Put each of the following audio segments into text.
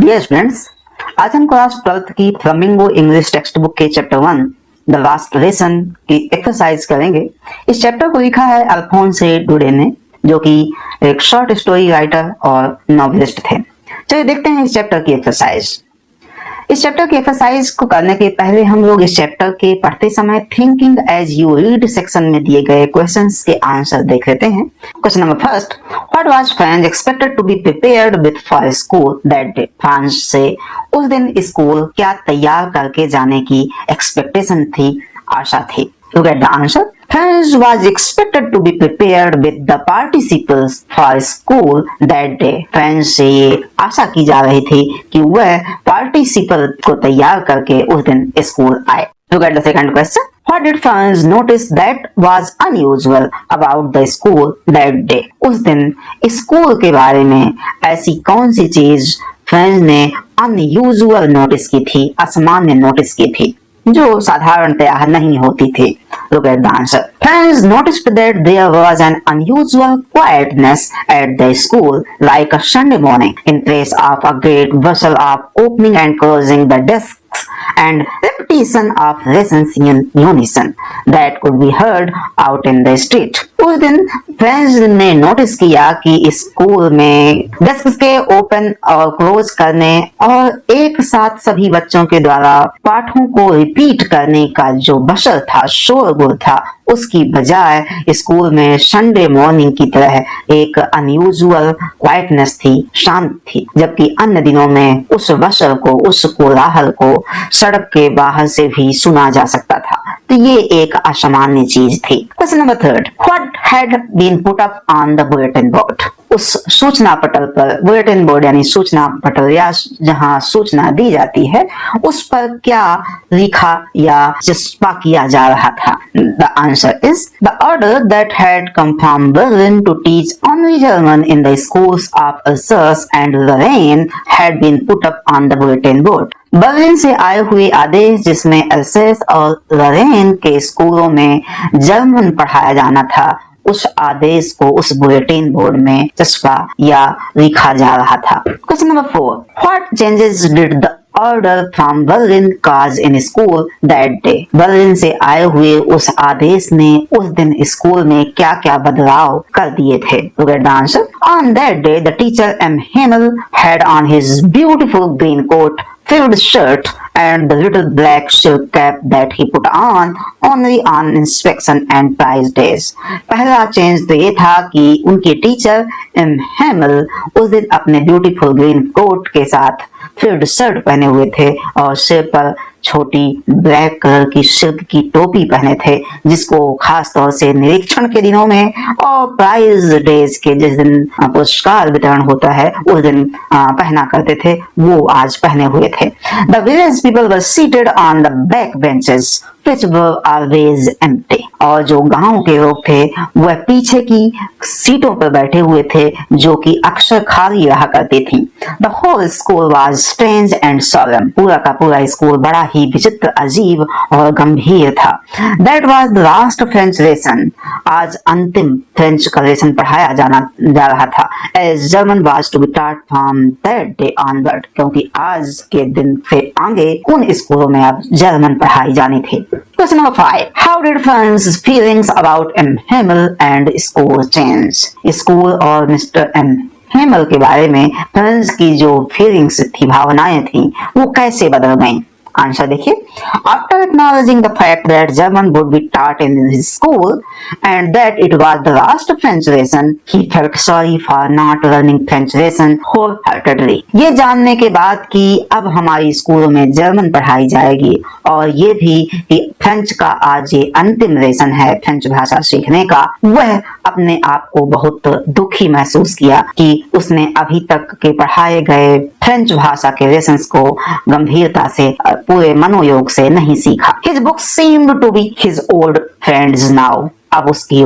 Dear students, आज हम class 12th की फ्लेमिंगो इंग्लिश टेक्स्ट बुक के चैप्टर 1 द लास्ट लेसन की एक्सरसाइज करेंगे। इस चैप्टर को लिखा है अल्फोंसे डुडे ने, जो कि एक शॉर्ट स्टोरी राइटर और नॉवेलिस्ट थे। चलिए देखते हैं इस चैप्टर की एक्सरसाइज। इस चैप्टर की एक्सरसाइज को करने के पहले हम लोग इस चैप्टर के पढ़ते समय thinking as you read section में दिए गए क्वेश्चंस के आंसर देख लेते हैं। Question number first, what was France expected to be prepared with for school that day. France से उस दिन स्कूल क्या तैयार करके जाने की एक्सपेक्टेशन थी, आशा थी। Look at the answer. Franz was expected to be prepared with the participles for school that day. Franz से ये आशा की जा रही थी कि वह participle को तैयार करके उस दिन स्कूल आए। Look at the second question. What did Franz notice that was unusual about the school that day? उस दिन स्कूल के बारे में ऐसी कौन सी चीज फ्रांस ने unusual नोटिस की थी, असामान्य नोटिस की थी, जो साधारणतया नहीं होती थी। Look at the answer. Franz noticed that there was an unusual quietness at the school, like a Sunday morning, in place of a great bustle of opening and closing the desks and repetition of lessons in unison that could be heard out in the street. उस दिन friends ने notice किया कि school में desk के open और close करने और एक साथ सभी बच्चों के द्वारा पाठों को रिपीट करने का जो बशर था, शोरगुल था, उसकी बजाय स्कूल में संडे मॉर्निंग की तरह एक अनयूजुअल क्वाइटनेस थी, शांत थी, जबकि अन्य दिनों में उस बशर को, उस कोलाहल को सड़क के बाहर से भी सुना जा सकता था। तो ये एक असामान्य चीज थी। Question number third, what had been put up on the bulletin board. उस सूचना पटल पर, बुलेटिन बोर्ड यानी सूचना पटल या जहां सूचना दी जाती है, उस पर क्या लिखा या चस्पा किया जा रहा था। The answer is the order that had come from Berlin to teach only German in the schools of Alsace and Lorraine had been put up on the bulletin board. Berlin से आए हुए आदेश जिसमें अल्सेस और लॉरेन के स्कूलों में German पढ़ाया जाना था, उस आदेश को उस बुलेटिन बोर्ड में चस्पा या लिखा जा रहा था। Question number 4, what changes did the order from Berlin cause in school that day. Berlin से आए हुए उस आदेश ने उस दिन स्कूल में क्या क्या बदलाव कर दिए थे। Look at the answer. On that day, the teacher M. Himmel had on his beautiful green coat, filled shirt and the little black silk cap that he put on only on inspection and prize days. पहला change तो ये था कि उनके teacher M Hemal उस दिन अपने beautiful green coat के साथ फिल्ड शर्ट पहने हुए थे और सिर पर छोटी ब्लैक कलर की सिल्क की टोपी पहने थे, जिसको खास तौर से निरीक्षण के दिनों में और प्राइज डेज के जिस दिन पुरस्कार वितरण होता है उस दिन पहना करते थे, वो आज पहने हुए थे। The village people were seated on the back benches which were always empty. और जो गांव के लोग थे वह पीछे की सीटों पर बैठे हुए थे, जो कि अक्सर खाली रहा करती थी। The whole school was strange and solemn. पूरा का पूरा स्कूल बड़ा ही विचित्र, अजीब और गंभीर था। That was the last French lesson. आज अंतिम फ्रेंच का लेसन पढ़ाया जा रहा था। As German was to be taught from that day onward. क्योंकि आज के दिन से आगे उन स्कूलों में अब जर्मन पढ़ाई जानी थी। Question number 5. How did Franz's feelings about M. Himmel and school change? School और मिस्टर M. Himmel के बारे में फ्रांस की जो फीलिंग्स थी, भावनाएं थी, वो कैसे बदल गईं? आंसर देखिए। After acknowledging the fact that German would be taught in his school and that it was the last French lesson, he felt sorry for not learning French lesson wholeheartedly. ये जानने के बाद कि अब हमारी स्कूलों में जर्मन पढ़ाई जाएगी और ये भी कि फ्रेंच का आज ये अंतिम लेसन है फ्रेंच भाषा सीखने का, वह अपने आप को बहुत दुखी महसूस किया कि उसने अभी तक के पढ़ाए गए फ्रेंच भाषा के लेसन्स को गंभीरता से पूरे मनोयोग से नहीं सीखा। His books seemed to be his old friends now. अब उसकी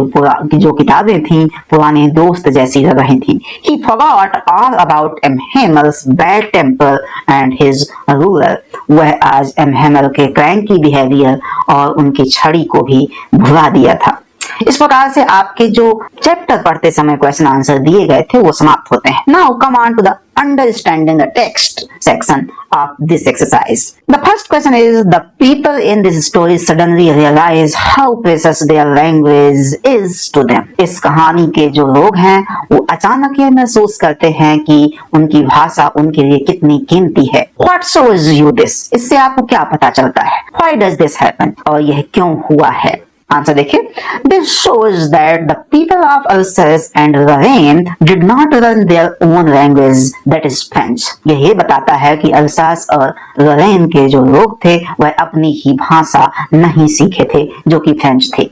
जो किताबें थीं पुराने दोस्त जैसी लग रही थीं। He forgot all about M. Hammel's bad temper and his ruler. वह आज M. Hammel के क्रैंकी बिहेवियर और उनकी छड़ी को भी भुला दिया था। इस प्रकार से आपके जो चैप्टर पढ़ते समय क्वेश्चन आंसर दिए गए थे वो समाप्त होते हैं। Now come on to the understanding the text section of this exercise. The first question is, the people in this story suddenly realize how precious their language is to them. इस कहानी के जो लोग हैं वो अचानक ये महसूस करते हैं कि उनकी भाषा उनके लिए कितनी कीमती है। What shows you this? इससे आपको क्या पता चलता है? Why does this happen? और यह क्यों हुआ है? आंसर देखिए, this shows that the people of Alsace and Lorraine did not learn their own language, that is French. ये बताता है कि अल्सास और लॉरेन के जो लोग थे वह अपनी ही भाषा नहीं सीखे थे जो कि फ्रेंच थी।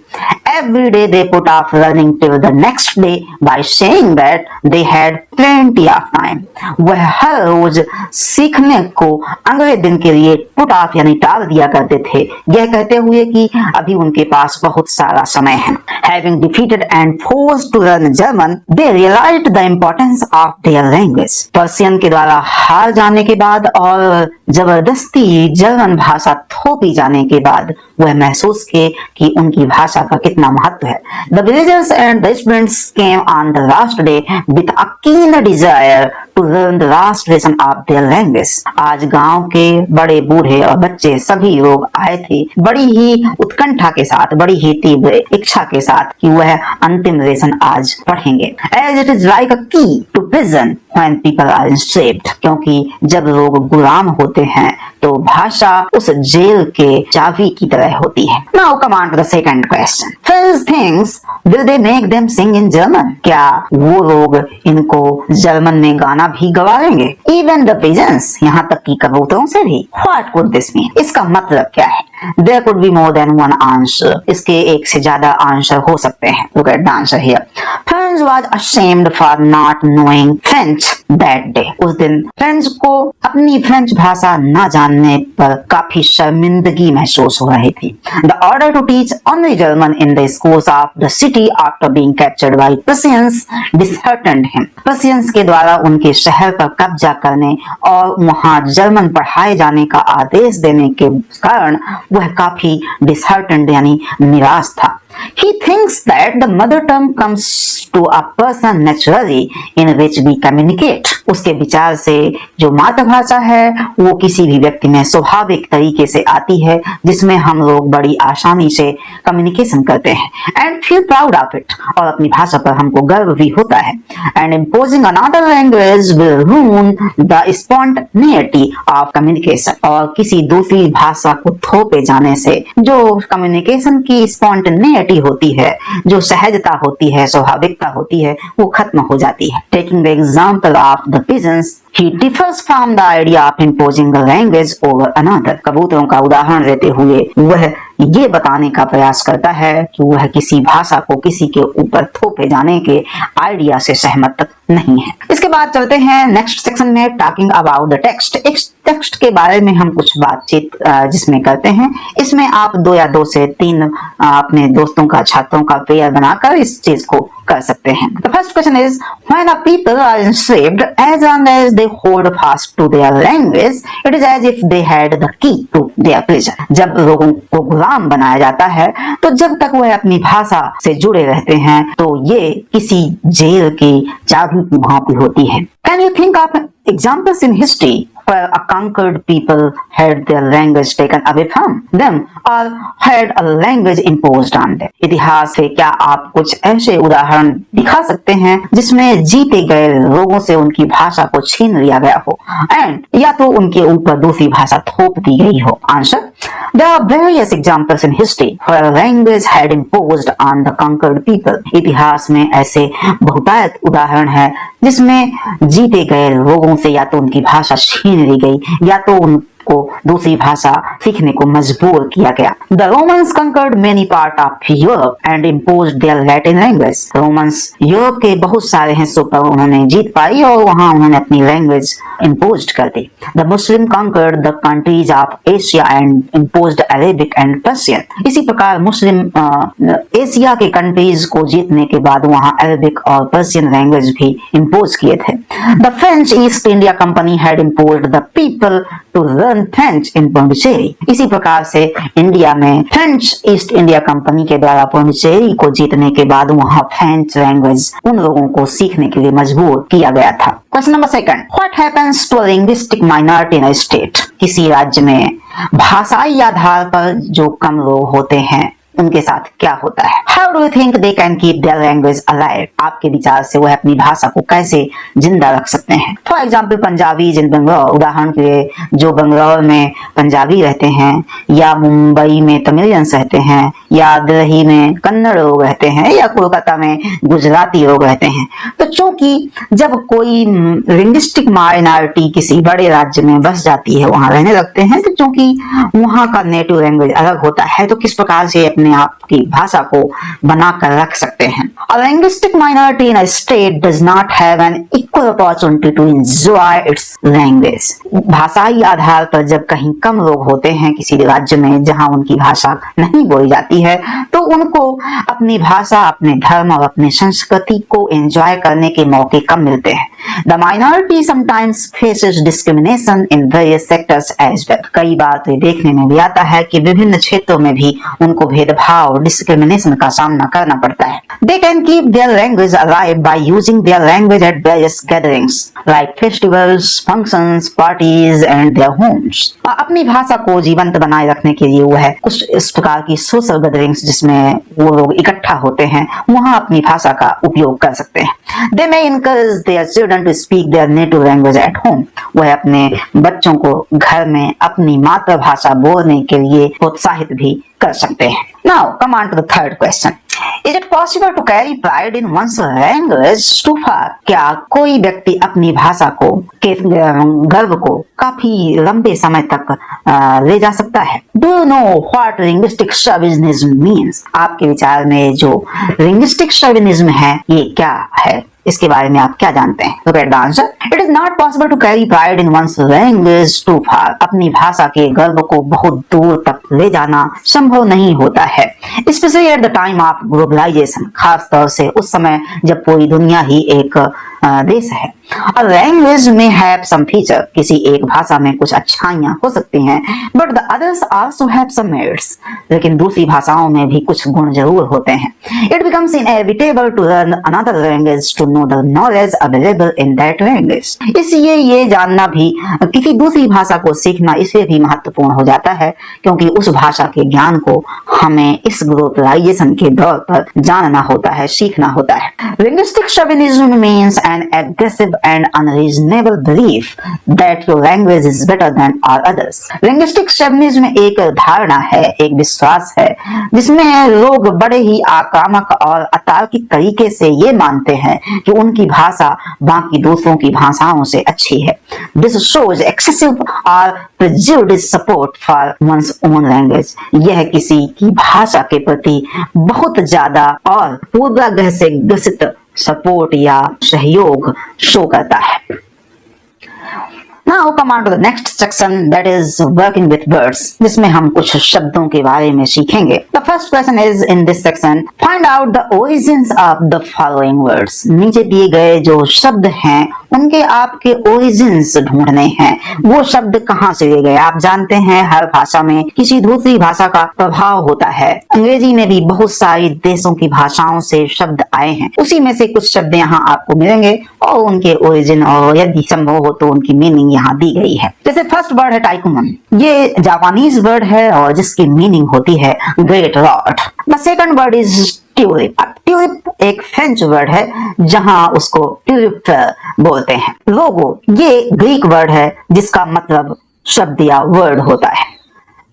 Every day they put off learning till the next day by saying that they had plenty of time. वह हर रोज सीखने को अगले दिन के लिए पुट ऑफ यानी टाल दिया करते थे, यह कहते हुए कि अभी उनके पास बहुत सारा समय है। Having defeated and forced to learn German, they realized the importance of their language. Persian के द्वारा हार जाने के बाद और जबरदस्ती जर्मन भाषा थोपी जाने के बाद वह महसूस किए कि उनकी भाषा का कितना महत्व है। The villagers and the students came on the last day with a keen desire to learn the last lesson of their language. आज गांव के बड़े बूढ़े और बच्चे सभी लोग आए थे बड़ी ही उत्कंठा के साथ, बड़ी ही तीव्र इच्छा के साथ कि वह अंतिम लेसन आज पढ़ेंगे। As it is like a key to prison when people are enslaved. क्योंकि जब लोग गुलाम होते हैं तो भाषा उस जेल के चाबी की तरह होती है। Now come on to the second question. First things, will they make them sing in German? क्या वो लोग इनको जर्मन में गाना भी गवाएंगे? Even the pigeons, यहाँ तक कि कबूतरों से भी? What could this mean? इसका मतलब क्या है? There could be more than one answer. इसके एक से ज्यादा आंसर हो सकते हैं। Look at the answer here. Franz was ashamed for not knowing French that day. उस दिन फ्रेंच को अपनी फ्रेंच भाषा न जानने पर काफी शर्मिंदगी महसूस हो रही थी। The order to teach only German in the schools of the city after being captured by Prussians disheartened him. Prussians के द्वारा उनके शहर पर कब्जा करने और वहां जर्मन पढ़ाए जाने का आदेश देने के कारण वह काफी disheartened यानी निराश था। He thinks that the mother tongue comes to a person naturally in which we communicate. उसके विचार से जो मातृभाषा है वो किसी भी व्यक्ति में स्वाभाविक तरीके से आती है जिसमें हम लोग बड़ी आसानी से कम्युनिकेशन करते हैं and feel proud of it. और अपनी भाषा पर हमको गर्व भी होता है। And imposing another language will ruin the spontaneity of communication. और किसी दूसरी भाषा को थोपे जाने से जो कम्युनिकेशन की स्पॉन्टेनिटी होती है, जो सहजता होती है, स्वाभाविकता होती है, वो खत्म हो जाती है। Taking the example of the pigeons, he differs from the idea of imposing a language over another. कबूतरों का उदाहरण देते हुए वह ये बताने का प्रयास करता है कि वह किसी भाषा को किसी के ऊपर थोपे जाने के आइडिया से सहमत नहीं है। इसके बाद चलते हैं नेक्स्ट सेक्शन में, टॉकिंग अबाउट द टेक्स्ट। इस टेक्स्ट के बारे में हम कुछ बातचीत जिसमें करते हैं। इसमें आप 2 या 2 से 3 अपने दोस्तों का, छात्रों का पेयर बनाकर इस चीज को कर सकते हैं। The first question is, when a people are enslaved, as long as they hold fast to their language, it is as if they had the key to their prison. जब लोगों को गुलाम बनाया जाता है तो जब तक वह अपनी भाषा से जुड़े रहते हैं तो ये किसी जेल की चाबी की भांति होती है। Can you think of examples in history where a conquered people had their language taken away from them or had a language imposed on them? इतिहास से क्या आप कुछ ऐसे उदाहरण दिखा सकते हैं जिसमें जीते गए लोगों से उनकी भाषा को छीन लिया गया हो एंड या तो उनके ऊपर दूसरी भाषा थोप दी गई हो? Answer, there are various examples in history where language had imposed on the conquered people. इतिहास में ऐसे बहुतायत उदाहरण हैं जिसमें जीते गए लोगों से या तो उनकी भाषा छीन ली गई या तो उनको दूसरी भाषा सीखने को मजबूर किया गया। The Romans conquered many parts of Europe and imposed their Latin language. Romans Europe के बहुत सारे हिस्सों पर उन्होंने जीत पाई और वहां उन्होंने अपनी लैंग्वेज imposed कर दी। The Muslim conquered the countries of Asia and imposed Arabic and Persian. इसी प्रकार मुस्लिम एशिया के कंट्रीज को जीतने के बाद वहां अरबिक और पर्शियन लैंग्वेज भी इम्पोज किए थे। The French East India Company had imposed the people to learn French in Pondicherry. इसी प्रकार से इंडिया में फ्रेंच ईस्ट इंडिया कंपनी के द्वारा पोंडिचेरी को जीतने के बाद वहां फ्रेंच लैंग्वेज उन लोगों को सीखने के लिए मजबूर किया गया था। Question number second, what happens to a linguistic minority in a state? किसी राज्य में भाषाई आधार पर जो कम लोग होते हैं उनके साथ क्या होता है? How do you think they can keep their language alive? आपके विचार से वह अपनी भाषा को कैसे जिंदा रख सकते हैं? फॉर एग्जाम्पल पंजाबी इन बंगलौर, उदाहरण के लिए जो बंगलौर में पंजाबी रहते हैं, या मुंबई में तमिलियंस रहते हैं, या दिल्ली में कन्नड़ लोग रहते हैं, या कोलकाता में गुजराती लोग रहते हैं। तो चूंकि जब कोई लिंग्विस्टिक माइनॉरिटी किसी बड़े राज्य में बस जाती है, वहां रहने लगते हैं, तो चूंकि वहां का नेटिव लैंग्वेज अलग होता है, तो किस प्रकार से अपने आप की भाषा को बनाकर रख सकते हैं? A linguistic minority in a state does not have an equal opportunity to enjoy its language. भाषाई आधार पर जब कहीं कम लोग होते हैं किसी राज्य में जहां उनकी भाषा नहीं बोली जाती है, तो उनको अपनी भाषा, अपने धर्म और अपनी संस्कृति को एंजॉय करने के मौके कम मिलते हैं। The minority sometimes faces discrimination in various sectors as well. कई बार तो देखने में भी आता है कि विभिन्न क्षेत्रों में भी उनको भेदभाव, डिस्क्रिमिनेशन का सामना करना पड़ता है। They can keep their language alive by using their language at various gatherings like festivals, functions, parties and their homes. अपनी भाषा को जीवंत बनाए रखने के लिए वो है कुछ इस प्रकार की सोशल गैदरिंग्स जिसमें वो लोग इकट्ठा होते हैं, वहां अपनी भाषा का उपयोग कर सकते हैं। They may encourage their children to speak their native language at home. वह अपने बच्चों को घर में अपनी मातृभाषा बोलने के लिए प्रोत्साहित भी कर सकते हैं। Now come on to the third question. Is it possible to carry pride in one's language too far? क्या कोई व्यक्ति अपनी भाषा को के गर्व को काफी लंबे समय तक ले जा सकता है? Do you know what linguistic chauvinism means? आपके विचार में जो linguistic chauvinism है ये क्या है? इसके बारे में आप क्या जानते हैं? Look at the answer. It is not possible to carry pride in one's language too far. अपनी भाषा के गर्व को बहुत दूर तक ले जाना संभव नहीं होता है, especially at the time of globalization. खास तौर से उस समय जब पूरी दुनिया ही एक देश है। A language may have some feature. किसी एक भाषा में कुछ अच्छाइयां हो सकती हैं, but the others also have some merits. लेकिन दूसरी भाषाओं में भी कुछ गुण जरूर होते हैं। It becomes inevitable to learn another language to know the knowledge available in that language. इसलिए ये जानना भी, किसी दूसरी भाषा को सीखना इसलिए भी महत्वपूर्ण हो जाता है क्योंकि उस भाषा के ज्ञान को हमें इस ग्लोबलाइजेशन के दौर पर जानना होता है, सीखना होता है। Linguistic chauvinism means an aggressive and unreasonable belief that your language is better than all others. Linguistic chauvinism एक धारणा है, एक विश्वास है जिसमें लोग बड़े ही आक्रामक और अतार्किक तरीके से ये मानते हैं कि उनकी भाषा बाकी दूसरों की भाषाओं से अच्छी है। This shows excessive or prejudiced support for one's own language. यह किसी की भाषा के प्रति बहुत ज्यादा और पूर्वाग्रह से ग्रसित सपोर्ट या सहयोग शो करता है। Now come on to the next section, that is working with words, जिसमें हम कुछ शब्दों के बारे में सीखेंगे। The first question is in this section, find out the origins of the following words. नीचे दिए गए जो शब्द हैं उनके आपके ओरिजिन्स ढूंढने हैं। वो शब्द कहाँ से लिए गए? आप जानते हैं हर भाषा में किसी दूसरी भाषा का प्रभाव होता है। अंग्रेजी में भी बहुत सारी देशों की भाषाओं से शब्द आए हैं, उसी में से कुछ शब्द यहाँ आपको मिलेंगे और उनके ओरिजिन और यदि संभव हो तो उनकी मीनिंग यहाँ दी गई है। जैसे फर्स्ट वर्ड है टाइकुमन, ये जापानीज वर्ड है और जिसकी मीनिंग होती है great Lord. The second word is tulip. Tulip एक फ्रेंच वर्ड है जहां उसको ट्यूलिप बोलते हैं। लोगो ये ग्रीक वर्ड है जिसका मतलब शब्द या वर्ड होता है।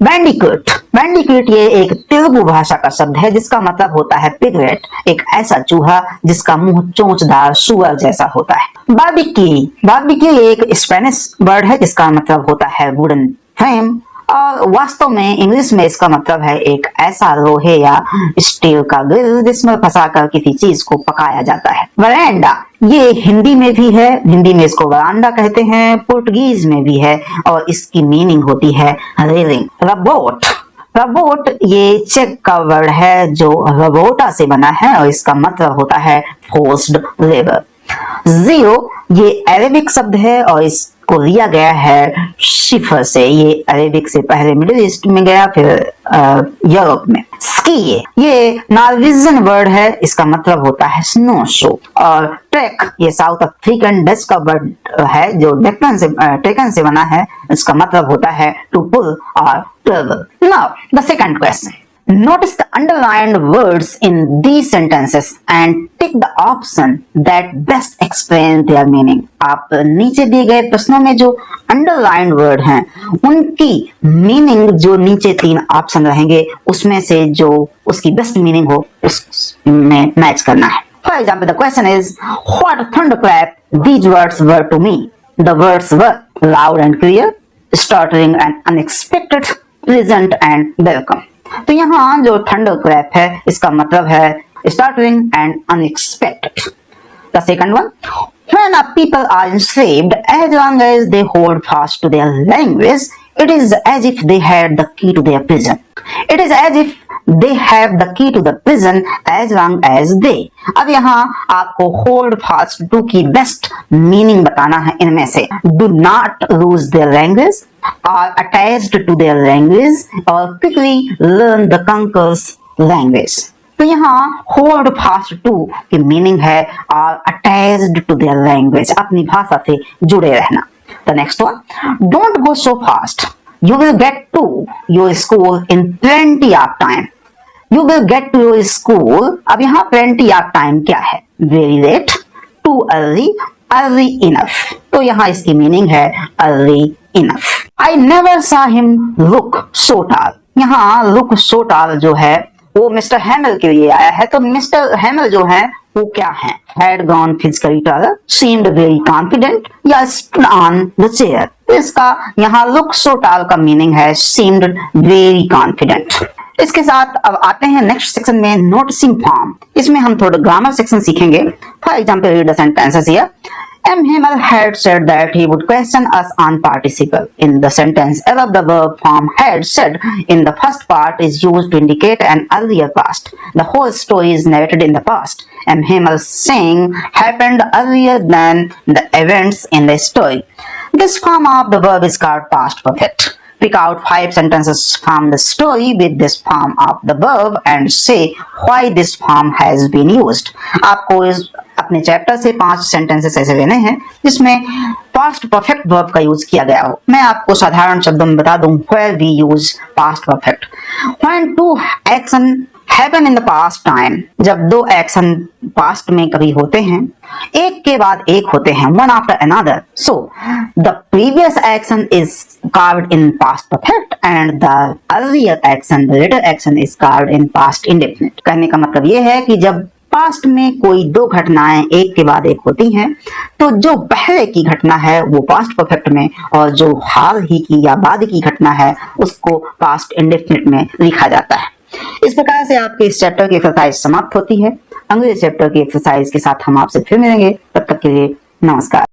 बैंडिकूट, बैंडिकूट ये एक तेलुगु भाषा का शब्द है जिसका मतलब होता है पिगरेट, एक ऐसा चूहा जिसका मुंह चोंचदार सुअर जैसा होता है। बारबेक्यू, बारबेक्यू एक स्पेनिश वर्ड है जिसका मतलब होता है वुडन फ्रेम और वास्तव में इंग्लिश में इसका मतलब है एक ऐसा लोहे या स्टील का ग्रिल जिसमें फंसाकर किसी चीज को पकाया जाता है। वरांडा ये हिंदी में भी है, हिंदी में इसको वरांडा कहते हैं, पुर्तगीज में भी है और इसकी मीनिंग होती है रेलिंग। रबोट, रबोट ये चेक का वर्ड है जो रबोटा से बना है और इसका मतलब होता है फोर्स्ड लेबर। जीरो ये अरेबिक शब्द है और इसको लिया गया है शिफर से। ये अरेबिक से पहले मिडिल ईस्ट में गया, फिर यूरोप में। स्की ये नॉर्वेजियन वर्ड है, इसका मतलब होता है स्नो शो। और ट्रेक ये साउथ अफ्रीकन डच का वर्ड है जो टेकन से बना है, इसका मतलब होता है टू पुल और travel. Now the second question, notice the underlined words in these sentences and tick the option that best explain their meaning। आप नीचे दिए गए प्रश्नों में जो underlined word हैं उनकी मीनिंग जो नीचे 3 ऑप्शन रहेंगे उसमें से जो उसकी बेस्ट मीनिंग हो उसमें मैच करना है। For example, the question is, what thunderclap these words were to me? The words were loud and clear, startling and unexpected, pleasant and welcome। तो यहाँ जो थंडर क्लैप है इसका मतलब है startling and unexpected। The second one, when a people are enslaved, as long as they hold fast to their language, it is as if they had the key to their prison। It is as if they have the key to the prison as long as they। अब यहाँ आपको hold fast to की best meaning बताना है इनमें से। Do not lose their language, are attached to their language, or quickly learn the conqueror's language। तो यहाँ hold fast to की मीनिंग है are attached to their language, अपनी भाषा से जुड़े रहना। The next one, don't go so fast, you will get to your school in plenty of time। You will get to your school, अब यहाँ plenty of time क्या है? Very late, too early, early enough। तो यहाँ इसकी meaning है early enough। I never saw him look so tall। यहाँ look so tall जो है वो मिस्टर हैमल के लिए आया है। तो मिस्टर हैमल जो है वो क्या है? Had gone physically taller, seemed very confident, या stood on the chair। तो इसका यहाँ look so tall का मीनिंग है seemed very confident। इसके साथ अब आते हैं नेक्स्ट सेक्शन में, नोटिसिंग फॉर्म। इसमें हम थोड़ा ग्रामर सेक्शन सीखेंगे। For example, read the sentences here. M. Himal had said that he would question us on participle। In the sentence above, the verb form had said in the first part is used to indicate an earlier past। The whole story is narrated in the past। M. Himal's saying happened earlier than the events in the story। This form of the verb is called past perfect। Pick out 5 sentences from the story with this form of the verb and say why this form has been used। आपको इस अपने chapter से 5 sentences ऐसे लेने हैं जिसमें past perfect verb का use किया गया हो। मैं आपको साधारण शब्दों में बता दूं, where we use past perfect। When two action happen in the past time, जब 2 एक्शन पास्ट में कभी होते हैं, एक के बाद एक होते हैं, one after another, so the previous action is called in past perfect and the earlier action, the later action is called in past indefinite। कहने का मतलब ये है कि जब पास्ट में कोई 2 घटनाएं एक के बाद एक होती हैं तो जो पहले की घटना है वो पास्ट परफेक्ट में और जो हाल ही की या बाद की घटना है उसको पास्ट इंडेफिनिट में लिखा जाता है। इस प्रकार से आपके इस चैप्टर की एक्सरसाइज समाप्त होती है। अगले चैप्टर की एक्सरसाइज के साथ हम आपसे फिर मिलेंगे, तब तक के लिए नमस्कार।